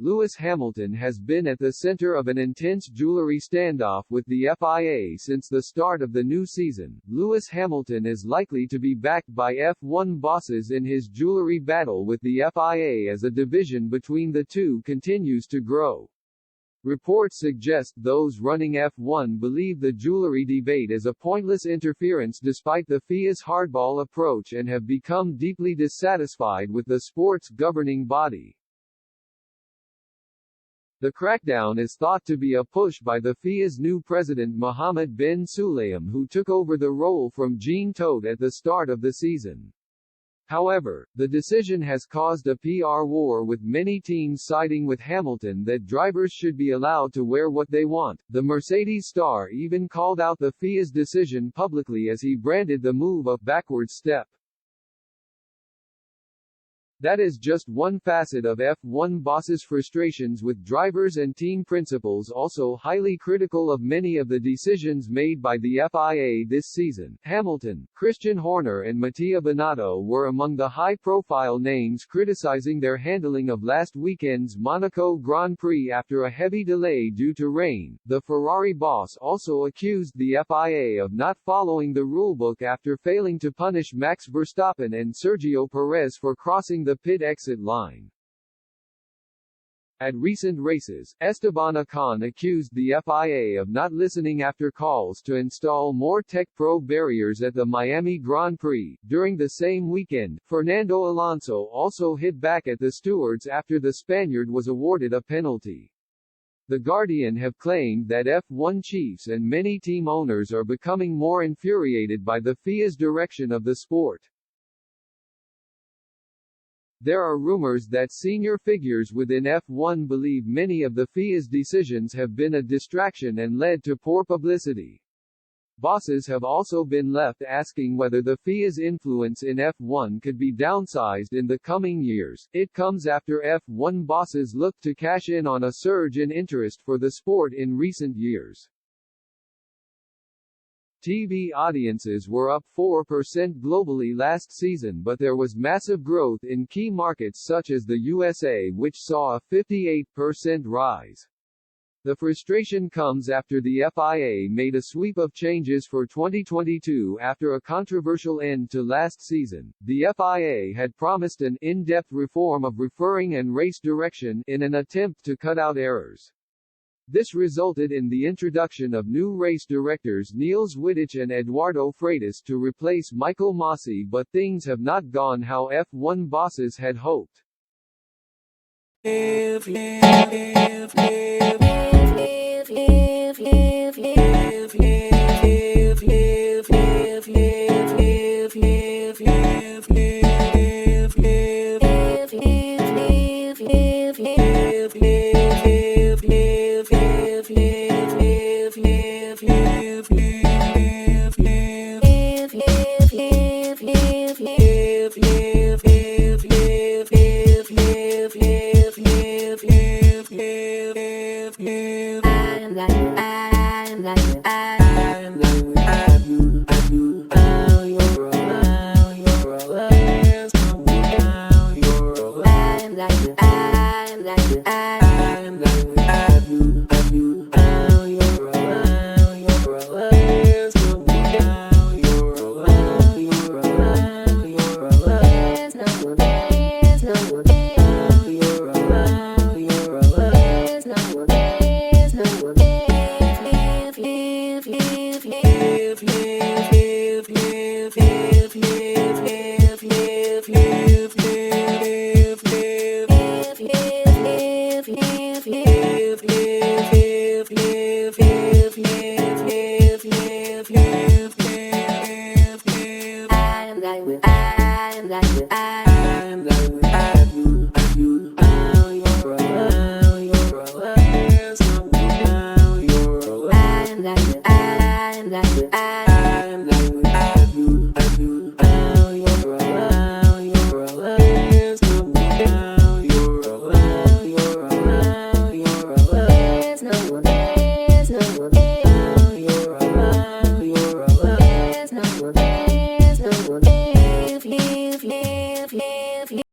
Lewis Hamilton has been at the center of an intense jewelry standoff with the FIA since the start of the new season. Lewis Hamilton is likely to be backed by F1 bosses in his jewelry battle with the FIA as a division between the two continues to grow. Reports suggest those running F1 believe the jewelry debate is a pointless interference despite the FIA's hardball approach and have become deeply dissatisfied with the sport's governing body. The crackdown is thought to be a push by the FIA's new president Mohammed bin Sulayem, who took over the role from Jean Todt at the start of the season. However, the decision has caused a PR war, with many teams siding with Hamilton that drivers should be allowed to wear what they want. The Mercedes star even called out the FIA's decision publicly as he branded the move a backward step. That is just one facet of F1 bosses' frustrations with drivers and team principals, also highly critical of many of the decisions made by the FIA this season. Hamilton, Christian Horner and Mattia Binotto were among the high-profile names criticizing their handling of last weekend's Monaco Grand Prix after a heavy delay due to rain. The Ferrari boss also accused the FIA of not following the rulebook after failing to punish Max Verstappen and Sergio Perez for crossing the pit exit line. At recent races, Esteban Ocon accused the FIA of not listening after calls to install more Tech Pro barriers at the Miami Grand Prix. During the same weekend, Fernando Alonso also hit back at the stewards after the Spaniard was awarded a penalty. The Guardian have claimed that F1 chiefs and many team owners are becoming more infuriated by the FIA's direction of the sport. There are rumors that senior figures within F1 believe many of the FIA's decisions have been a distraction and led to poor publicity. Bosses have also been left asking whether the FIA's influence in F1 could be downsized in the coming years. It comes after F1 bosses looked to cash in on a surge in interest for the sport in recent years. TV audiences were up 4% globally last season, but there was massive growth in key markets such as the USA, which saw a 58% rise. The frustration comes after the FIA made a sweep of changes for 2022 after a controversial end to last season. The FIA had promised an in-depth reform of refereeing and race direction in an attempt to cut out errors. This resulted in the introduction of new race directors Niels Wittich and Eduardo Freitas to replace Michael Masi, but things have not gone how F1 bosses had hoped. I am like